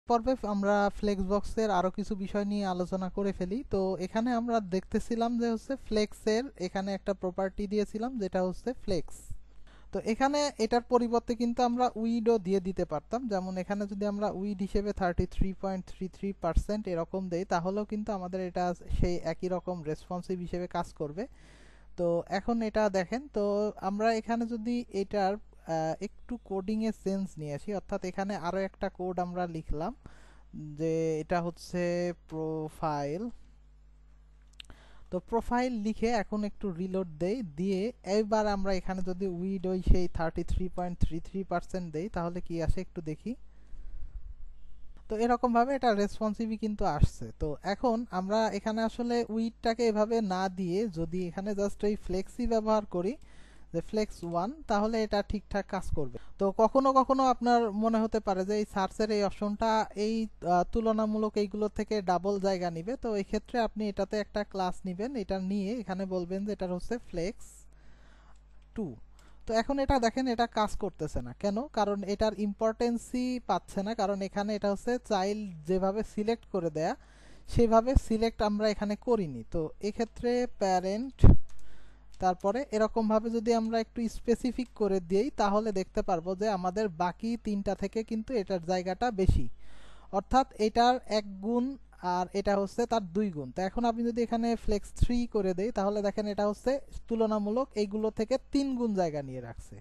পর্বে আমরা ফ্লেক্স বক্সের আরো কিছু বিষয় নিয়ে আলোচনা করে ফেলি। তো এখানে আমরা দেখতেছিলাম যে হচ্ছে ফ্লেক্সের এখানে একটা প্রপার্টি দিয়েছিলাম যেটা হচ্ছে ফ্লেক্স। তো এখানে এটার পরিবর্তে কিন্তু আমরা উইডও দিয়ে দিতে পারতাম, যেমন এখানে যদি আমরা উইড হিসেবে 33.33% এরকম দেই তাহলেও কিন্তু আমাদের এটা সেই একই রকম রেসপন্সিভ হিসেবে কাজ করবে। তো এখন এটা দেখেন, তো আমরা এখানে যদি এটার একটু কোডিং এ চেঞ্জ নিয়ে আসি, অর্থাৎ এখানে আরো একটা কোড আমরা লিখলাম যে এটা হচ্ছে প্রোফাইল। তো প্রোফাইল লিখে এখন একটু রিলোড দেই, দিয়ে এবার আমরা এখানে যদি উইড ওই সেই 33.33% দেই তাহলে কি আসে একটু দেখি। তো এরকম ভাবে এটা রেসপন্সিভই কিন্তু আসছে। তো এখন আমরা এখানে আসলে উইডটাকে এভাবে না দিয়ে যদি এখানে জাস্ট এই ফ্লেক্সি ব্যবহার করি, যে ফ্লেক্স 1, তাহলে এটা ঠিকঠাক কাজ করবে। তো কখনো কখনো আপনার মনে হতে পারে যে এই সার্চের এই অপশনটা এই তুলনামূলক এইগুলোর থেকে ডাবল জায়গা নিবে। তো এই ক্ষেত্রে আপনি এটাতে একটা ক্লাস নেবেন, এটা নিয়ে এখানে বলবেন যে এটা হচ্ছে ফ্লেক্স 2। তো এখন এটা দেখেন এটা কাজ করতেছে না কেন, কারণ এটার ইম্পর্টেন্সই পাচ্ছে না, কারণ এখানে এটা হচ্ছে চাইল্ড যেভাবে সিলেক্ট করে দেয়া সেভাবে সিলেক্ট আমরা এখানে করিনি। তো এক্ষেত্রে প্যারেন্ট তারপরে এরকম ভাবে যদি আমরা একটু স্পেসিফিক করে দিই তাহলে দেখতে পারবো যে আমাদের বাকি তিনটা থেকে কিন্তু এটার জায়গাটা বেশি, অর্থাৎ এটার 1 গুণ আর এটা হচ্ছে তার 2 গুণ। তো এখন আপনি যদি এখানে ফ্লেক্স 3 করে দেই তাহলে দেখেন এটা হচ্ছে তুলনামূলক এইগুলো থেকে 3 গুণ জায়গা নিয়ে রাখছে।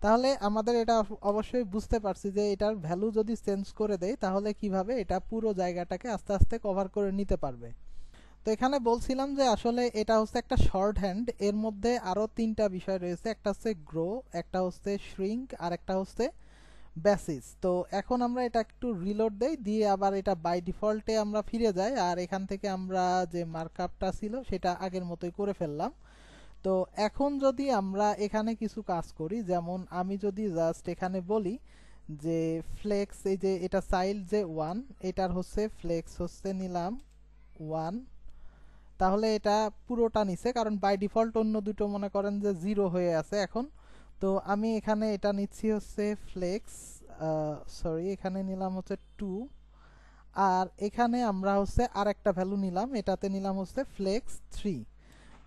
তাহলে আমাদের এটা অবশ্যই বুঝতে পারছি যে এটার ভ্যালু যদি চেঞ্জ করে দেই তাহলে কিভাবে এটা পুরো জায়গাটাকে আস্তে আস্তে কভার করে নিতে পারবে। তো এখানে বলছিলাম যে আসলে এটা হচ্ছে একটা শর্ট হ্যান্ড, এর মধ্যে আরো তিনটা বিষয় রয়েছে, একটা হচ্ছে গ্রো, একটা হচ্ছে শ্রিঙ্ক, আর একটা হচ্ছে বেসিস। তো এখন আমরা এটা একটু রিলোড দেই, দিয়ে আবার এটা বাই ডিফল্টে আমরা ফিরে যাই, আর এখান থেকে আমরা যে মার্কআপটা ছিল সেটা আগের মতোই করে ফেললাম। তো এখন যদি আমরা এখানে কিছু কাজ করি, যেমন আমি যদি জাস্ট এখানে বলি যে ফ্লেক্স, এই যে এটা চাইল্ড যে 1, এটার হচ্ছে ফ্লেক্স হচ্ছে নিলাম 1, তাহলে এটা পুরোটা নিছে, কারণ বাই ডিফল্ট অন্য দুটো মনে করেন যে 0 হয়ে আছে এখন। তো আমি এখানে এটা নিচ্ছি হচ্ছে ফ্লেক্স, সরি এখানে নিলাম হচ্ছে 2, আর এখানে আমরা হচ্ছে আর একটা ভ্যালু নিলাম, এটাতে নিলাম হচ্ছে ফ্লেক্স 3।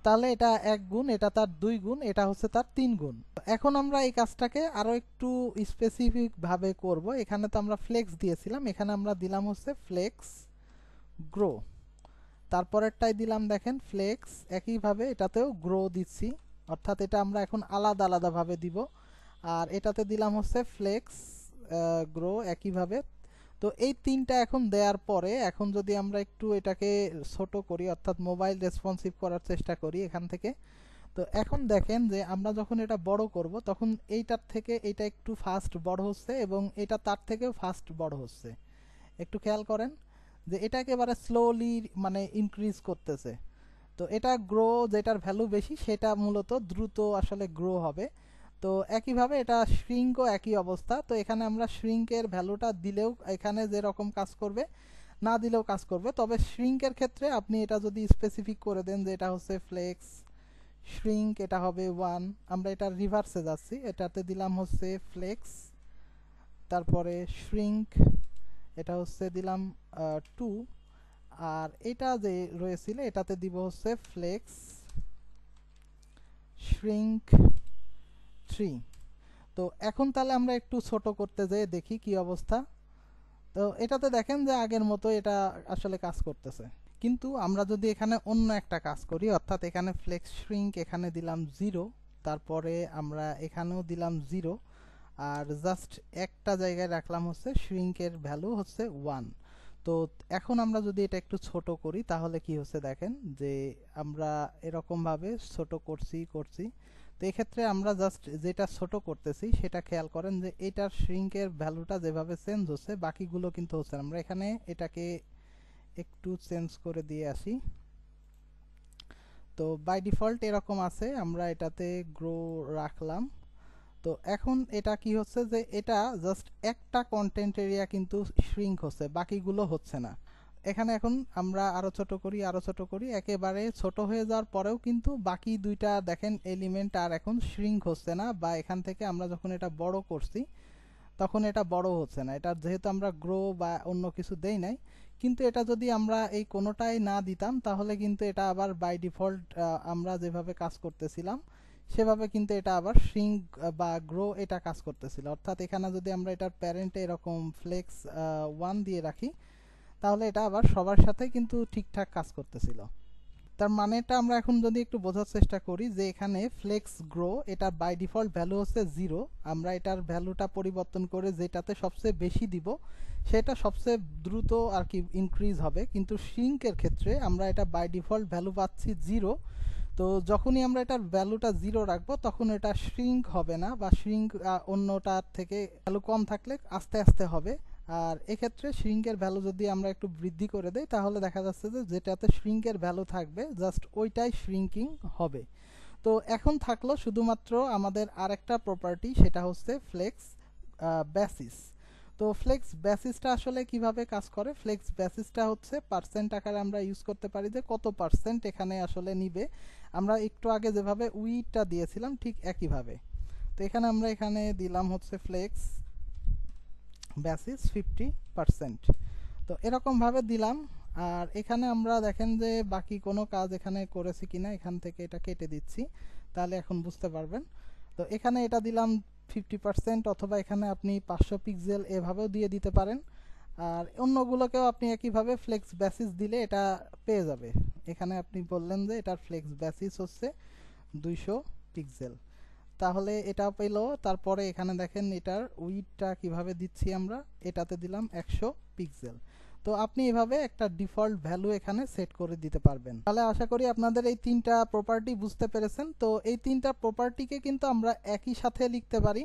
তাহলে এটা 1 গুণ, এটা তার 2 গুণ, এটা হচ্ছে তার 3 গুণ। এখন আমরা এই কাজটাকে আরো একটু স্পেসিফিক ভাবে করব। এখানে তো আমরা ফ্লেক্স দিয়েছিলাম, এখানে আমরা দিলাম হচ্ছে ফ্লেক্স গ্রো, তারপরেরটাই দিলাম দেখেন ফ্লেক্স, একইভাবে এটাতেও গ্রো দিচ্ছি, অর্থাৎ এটা আমরা এখন আলাদা আলাদা ভাবে দিব। আর এটাতে দিলাম হচ্ছে ফ্লেক্স গ্রো একইভাবে। তো এই তিনটা এখন দেওয়ার পরে এখন যদি আমরা একটু এটাকে ছোট করি, অর্থাৎ মোবাইল রেসপন্সিভ করার চেষ্টা করি এখান থেকে, তো এখন দেখেন যে আমরা যখন এটা বড় করব তখন এইটার থেকে এটা একটু ফাস্ট বড় হচ্ছে এবং এটা তার থেকেও ফাস্ট বড় হচ্ছে। একটু খেয়াল করেন যে এটা একেবারে স্লোলি মানে ইনক্রিজ করতেছে। তো এটা গ্রো, যেটার ভ্যালু বেশি সেটা মূলত দ্রুত আসলে গ্রো হবে। তো একইভাবে এটা শ্রিঙ্কও একই অবস্থা। তো এখানে আমরা শ্রিঙ্কের ভ্যালুটা দিলেও এখানে যেরকম কাজ করবে, না দিলেও কাজ করবে, তবে শ্রিঙ্কের ক্ষেত্রে আপনি এটা যদি স্পেসিফিক করে দেন যে এটা হচ্ছে ফ্লেক্স শ্রিঙ্ক, এটা হবে 1, আমরা এটা রিভার্সে যাচ্ছি, এটাতে দিলাম হচ্ছে ফ্লেক্স তারপরে শ্রিঙ্ক, এটা হচ্ছে দিলাম 2, আর এটা যে রয়েছিল এটাতে দিব হচ্ছে ফ্লেক্স শ্রিঙ্ক 3। তো এখন তাহলে আমরা একটু ছোট করতে যেয়ে দেখি কি অবস্থা। তো এটাতে দেখেন যে আগের মতো এটা আসলে কাজ করতেছে। কিন্তু আমরা যদি এখানে অন্য একটা কাজ করি, অর্থাৎ এখানে ফ্লেক্স শ্রিঙ্ক এখানে দিলাম 0, তারপরে আমরা এখানেও দিলাম 0, আর জাস্ট একটা জায়গায় রাখলাম হচ্ছে শ্রিঙ্কের ভ্যালু হচ্ছে 1। তো এখন আমরা যদি এটা একটু ছোট করি তাহলে কি হচ্ছে দেখেন যে আমরা এরকম ভাবে ছোট করছি। তো এক্ষেত্রে আমরা জাস্ট যেটা ছোট করতেছি সেটা খেয়াল করেন যে এটার শ্রিঙ্কের ভ্যালুটা যেভাবে চেঞ্জ হচ্ছে বাকিগুলো কিন্তু হচ্ছে না। আমরা এখানে এটাকে একটু চেঞ্জ করে দিয়ে আসি। তো বাই ডিফল্ট এরকম আছে, আমরা এটাতে গ্রো রাখলাম। তো এখন এটা কি হচ্ছে যে এটা জাস্ট একটা কন্টেন্ট এরিয়া কিন্তু শ্রিঙ্ক হচ্ছে, বাকিগুলো হচ্ছে না। এখানে এখন আমরা আরো ছোট করি, একেবারে ছোট হয়ে যাওয়ার পরেও কিন্তু বাকি দুইটা দেখেন এলিমেন্ট আর এখন শ্রিঙ্ক হচ্ছে না, বা এখান থেকে আমরা যখন এটা বড় করছি তখন এটা বড় হচ্ছে না। এটা যেহেতু আমরা গ্রো বা অন্য কিছু দেই নাই, কিন্তু এটা যদি আমরা এই কোনোটাই না দিতাম তাহলে কিন্তু এটা আবার বাই ডিফল্ট আমরা যেভাবে কাজ করতেছিলাম সেভাবে কিন্তু এটা আবার শ্রিঙ্ক বা গ্রো এটা কাজ করতেছিল। অর্থাৎ এখানে যদি আমরা এটার প্যারেন্টে এরকম ফ্লেক্স 1 দিয়ে রাখি তাহলে এটা আবার সবার সাথে কিন্তু ঠিকঠাক কাজ করতেছিল। তার মানেটা আমরা এখন যদি একটু বোঝার চেষ্টা করি যে এখানে ফ্লেক্স গ্রো এটার বাই ডিফল্ট ভ্যালু হচ্ছে 0। আমরা এটার ভ্যালুটা পরিবর্তন করে যেটাতে সবচেয়ে বেশি দিব সেটা সবচেয়ে দ্রুত আর কি ইনক্রিজ হবে, কিন্তু শ্রিঙ্কের ক্ষেত্রে আমরা এটা বাই ডিফল্ট ভ্যালু পাচ্ছি 0। তো যখনই আমরা এটার ভ্যালুটা 0 রাখবো তখন এটা শ্রিঙ্ক হবে না, বা শ্রিঙ্ক অন্যটার থেকে ভ্যালু কম থাকলে আস্তে আস্তে হবে। আর এক্ষেত্রে শ্রিঙ্কের ভ্যালু যদি আমরা একটু বৃদ্ধি করে দেই তাহলে দেখা যাচ্ছে যে যেটাতে শ্রিঙ্কের ভ্যালু থাকবে জাস্ট ওইটাই শ্রিঙ্কিং হবে। তো এখন থাকলো শুধুমাত্র আমাদের আরেকটা প্রপার্টি, সেটা হচ্ছে ফ্লেক্স বেসিস। তো ফ্লেক্স বেসিসটা আসলে কিভাবে কাজ করে? ফ্লেক্স বেসিসটা হচ্ছে পার্সেন্ট আকারে আমরা ইউজ করতে পারি যে কত পার্সেন্ট এখানে আসলে নিবে। আমরা একটু আগে যেভাবে উইটা দিয়েছিলাম ঠিক একইভাবে। তো এখানে আমরা এখানে দিলাম হচ্ছে ফ্লেক্স বেসিস 50%। তো এরকমভাবে দিলাম। আর এখানে আমরা দেখেন যে বাকি কোনো কাজ এখানে করেছি কিনা, এখান থেকে এটা কেটে দিচ্ছি তাহলে এখন বুঝতে পারবেন। তো এখানে এটা দিলাম 50%, অথবা এখানে আপনি 500 পিক্সেল এভাবেও দিয়ে দিতে পারেন। আর অন্যগুলোকেও আপনি একইভাবে ফ্লেক্স বেসিস দিলে এটা পেয়ে যাবে। এখানে আপনি বললেন যে এটার ফ্লেক্স বেসিস হচ্ছে 200 পিক্সেল, তাহলে এটা পেলো। তারপরে এখানে দেখেন এটার উইডটা কিভাবে দিচ্ছি আমরা, এটাতে দিলাম 100 পিক্সেল। তো আপনি এভাবে একটা ডিফল্ট ভ্যালু এখানে সেট করে দিতে পারবেন। তাহলে আশা করি আপনাদের এই তিনটা প্রপার্টি বুঝতে পেরেছেন। তো এই তিনটা প্রপার্টিকে কিন্তু আমরা একই সাথে লিখতে পারি।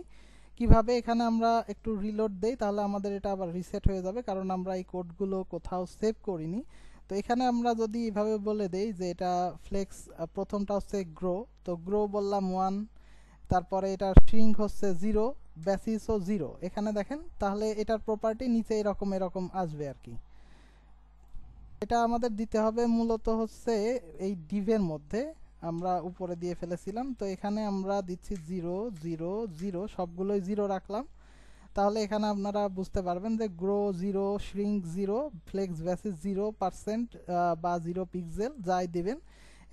কিভাবে? এখানে আমরা একটু রিলোড দেই তাহলে আমাদের এটা আবার রিসেট হয়ে যাবে, কারণ আমরা এই কোডগুলো কোথাও সেভ করিনি। তো এখানে আমরা যদি এভাবে বলে দেই যে এটা ফ্লেক্স, প্রথমটা হচ্ছে গ্রো, তো গ্রো বললাম 1, তারপরে এটার স্ট্রিং হচ্ছে 0, বেসিসও 0। এখানে দেখেন তাহলে এটার প্রপার্টি নিচে এরকম এরকম আসবে আর কি। এটা আমাদের দিতে হবে মূলত হচ্ছে এই ডিভের মধ্যে, আমরা উপরে দিয়ে ফেলেছিলাম। তো এখানে আমরা দিচ্ছি 0 0 0, সবগুলোই 0 রাখলাম। তাহলে এখানে আপনারা বুঝতে পারবেন যে গ্রো 0, শ্রিঙ্ক 0, ফ্লেক্স বেসিস 0% বা 0 পিক্সেল যাই দিবেন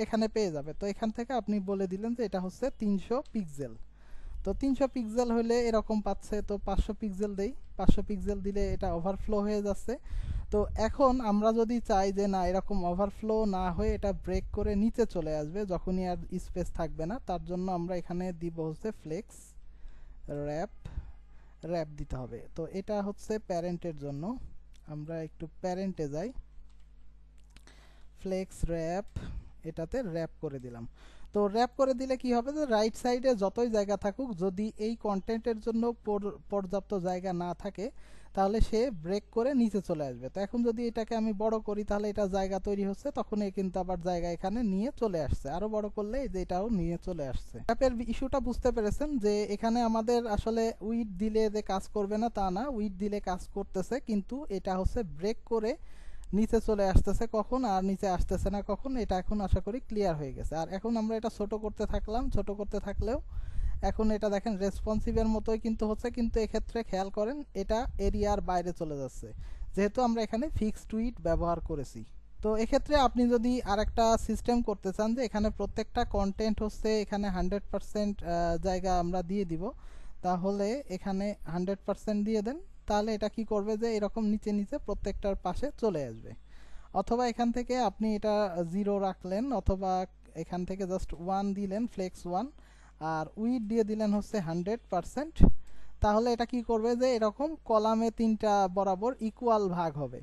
এখানে পেয়ে যাবে। তো এখান থেকে আপনি বলে দিলেন যে এটা হচ্ছে 300 পিক্সেল। তো 300 পিক্সেল হলে এরকম পাচ্ছে। তো 500 পিক্সেল দেই, 500 পিক্সেল দিলে এটা ওভারফ্লো হয়ে যাচ্ছে। তো এখন আমরা যদি চাই যে না এরকম ওভারফ্লো না হয়ে এটা ব্রেক করে নিচে চলে আসবে যখনই আর স্পেস থাকবে না, তার জন্য আমরা এখানে দিব হচ্ছে ফ্লেক্স র্যাপ, র্যাপ দিতে হবে। তো এটা হচ্ছে প্যারেন্টের জন্য, আমরা একটু প্যারেন্টে যাই, ফ্লেক্স র্যাপ, এটাতে র্যাপ করে দিলাম। তো র্যাপ করে দিলে কি হবে যে রাইট সাইডে যতই জায়গা থাকুক, যদি এই কন্টেন্টের জন্য পর্যাপ্ত জায়গা না থাকে তাহলে সে ব্রেক করে নিচে চলে আসবে। তো এখন যদি এটাকে আমি বড় করি তাহলে এটা জায়গা তৈরি হচ্ছে, তখন এ কিন্তু আবার জায়গা এখানে নিয়ে চলে আসছে। আরো বড় করলে এই যে এটাও নিয়ে চলে আসছে। র্যাপের ইস্যুটা বুঝতে পেরেছেন যে এখানে আমাদের আসলে উইড দিলে যে কাজ করবে না তা না, উইড দিলে কাজ করতেছে, কিন্তু এটা হচ্ছে ব্রেক করে নিচে চলে আসতেছে কখন আর নিচে আসতেছে না কখন, এটা এখন আশা করি ক্লিয়ার হয়ে গেছে। আর এখন আমরা এটা ছোট করতে থাকলাম, ছোট করতে থাকলেও এখন এটা দেখেন রেসপন্সিভের মতোই কিন্তু হচ্ছে, কিন্তু এক্ষেত্রে খেয়াল করেন এটা এরিয়ার বাইরে চলে যাচ্ছে যেহেতু আমরা এখানে ফিক্সড উইড ব্যবহার করেছি। তো এক্ষেত্রে আপনি যদি আরেকটা সিস্টেম করতে চান যে এখানে প্রত্যেকটা কন্টেন্ট হচ্ছে এখানে 100% জায়গা আমরা দিয়ে দিব, তাহলে এখানে 100% দিয়ে দেন। তাহলে এটা কি করবে যে এরকম নিচে নিচে প্রত্যেকটার পাশে চলে আসবে। অথবা এখান থেকে আপনি এটা 0 রাখলেন, অথবা এখান থেকে জাস্ট 1 দিলেন, ফ্লেক্স 1, আর উইড দিয়ে দিলেন হচ্ছে 100%। তাহলে এটা কি করবে যে এরকম কলামে 3টা বরাবর ইকুয়াল ভাগ হবে।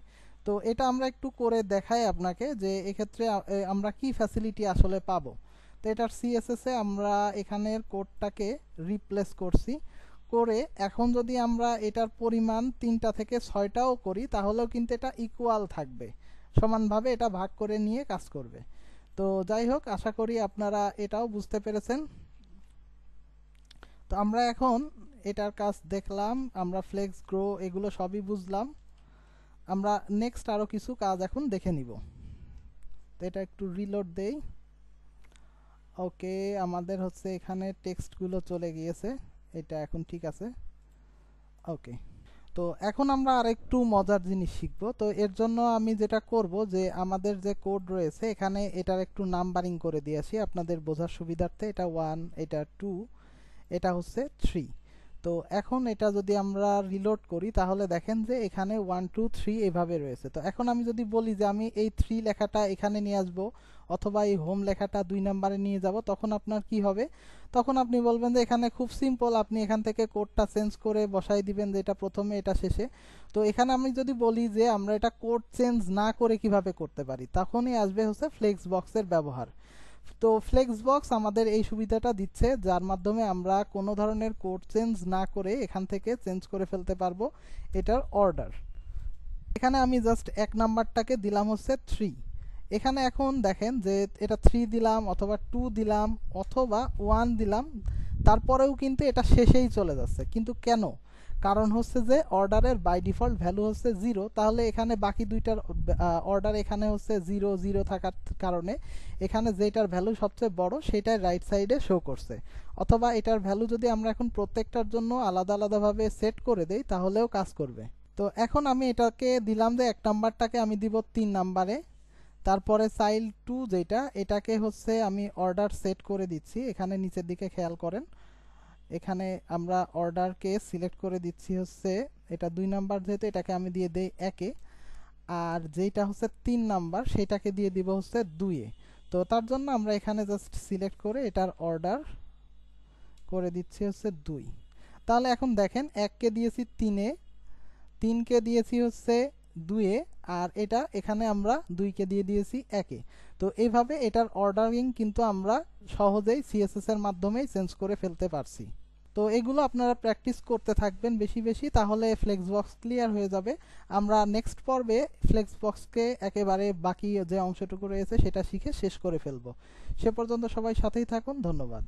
তো এটা আমরা একটু করে দেখাই আপনাকে যে এক্ষেত্রে আমরা কি ফ্যাসিলিটি আসলে পাবো। তো এটার সিএসএস এ আমরা এখানের কোডটাকে রিপ্লেস করছি, করে এখন যদি আমরা এটার পরিমাণ 3টা থেকে 6টাও করি তাহলেও কিন্তু এটা ইকুয়াল থাকবে, সমানভাবে এটা ভাগ করে নিয়ে কাজ করবে। তো যাই হোক, আশা করি আপনারা এটাও বুঝতে পেরেছেন। তো আমরা এখন এটার কাজ দেখলাম, আমরা ফ্লেক্স গ্রো এগুলো সবই বুঝলাম। আমরা নেক্সট আরো কিছু কাজ এখন দেখে নিব। তো এটা একটু রিলোড দেই। ওকে, আমাদের হচ্ছে এখানে টেক্সটগুলো চলে গিয়েছে, এটা এখন ঠিক আছে। ওকে, তো এখন আমরা আরেকটু মজার জিনিস শিখব। তো এর জন্য আমি যেটা করব যে আমাদের যে কোড রয়েছে এখানে এটার একটু নাম্বারিং করে দিয়ে আসি আপনাদের বোঝার সুবিধার্থে। এটা 1, এটা 2, এটা হচ্ছে 3। তো এখন এটা যদি আমরা রিলোড করি তাহলে দেখেন যে এখানে 1 2 3 এভাবে রয়েছে। তো এখন আমি যদি বলি যে আমি এই 3 লেখাটা এখানে নিয়ে আসব অথবা এই হোম লেখাটা 2 নম্বরে নিয়ে যাব, তখন আপনার কি হবে? তখন আপনি বলবেন যে এখানে খুব সিম্পল, আপনি এখান থেকে কোডটা চেঞ্জ করে বসাই দিবেন যে এটা প্রথমে এটা শেষে। তো এখানে আমি যদি বলি যে আমরা এটা কোড চেঞ্জ না করে কিভাবে করতে পারি, তখনই আসবে হচ্ছে ফ্লেক্স বক্সের ব্যবহার। তো ফ্লেক্স বক্স আমাদের এই সুবিধাটা দিচ্ছে যার মাধ্যমে আমরা কোনো ধরনের কোড চেঞ্জ না করে এখান থেকে চেঞ্জ করে ফেলতে পারবো এটার অর্ডার। এখানে আমি জাস্ট 1 নাম্বারটাকে দিলাম হচ্ছে 3। এখানে এখন দেখেন যে এটা 3 দিলাম অথবা 2 দিলাম অথবা 1 দিলাম, তারপরেও কিন্তু এটা শেষেই চলে যাচ্ছে। কিন্তু কেন? কারণ হচ্ছে যে অর্ডারের বাই ডিফল্ট ভ্যালু হচ্ছে 0, তাহলে এখানে বাকি দুইটার অর্ডার এখানে হচ্ছে 0 0 থাকার কারণে এখানে যেটার ভ্যালু সবচেয়ে বড় সেটাই রাইট সাইডে শো করছে। অথবা এটার ভ্যালু যদি আমরা এখন প্রত্যেকটার জন্য আলাদা আলাদাভাবে সেট করে দেই তাহলেও কাজ করবে। তো এখন আমি এটাকে দিলাম যে 1 নাম্বারটাকে আমি দিব 3 নাম্বারে, তারপরে চাইল্ড 2 যেটা এটাকে হচ্ছে আমি অর্ডার সেট করে দিচ্ছি। এখানে নিচের দিকে খেয়াল করেন, এখানে আমরা অর্ডারকে সিলেক্ট করে দিচ্ছি হচ্ছে এটা 2 নাম্বার, যেহেতু এটাকে আমি দিয়ে দেই 1-এ, আর যেটা হচ্ছে 3 নাম্বার সেটাকে দিয়ে দিব হচ্ছে 2-এ। তো তার জন্য আমরা এখানে জাস্ট সিলেক্ট করে এটার অর্ডার করে দিচ্ছি হচ্ছে 2। তাহলে এখন দেখেন 1-কে দিয়েছি 3-এ, 3-কে দিয়েছি হচ্ছে 2-এ, আর এটা এখানে আমরা 2-কে দিয়ে দিয়েছি 1-এ। তো এইভাবে এটার অর্ডারিং কিন্তু আমরা সহজেই সিএসএস এর মাধ্যমেই চেঞ্জ করে ফেলতে পারছি। তো এগুলো আপনারা প্র্যাকটিস করতে থাকবেন বেশি বেশি, তাহলে ফ্লেক্সবক্স ক্লিয়ার হয়ে যাবে। আমরা নেক্সট পর্বে ফ্লেক্সবক্সকে একেবারে বাকি যে অংশটুকু রয়েছে সেটা শিখে শেষ করে ফেলবো। সে পর্যন্ত সবাই সাথেই থাকুন, ধন্যবাদ।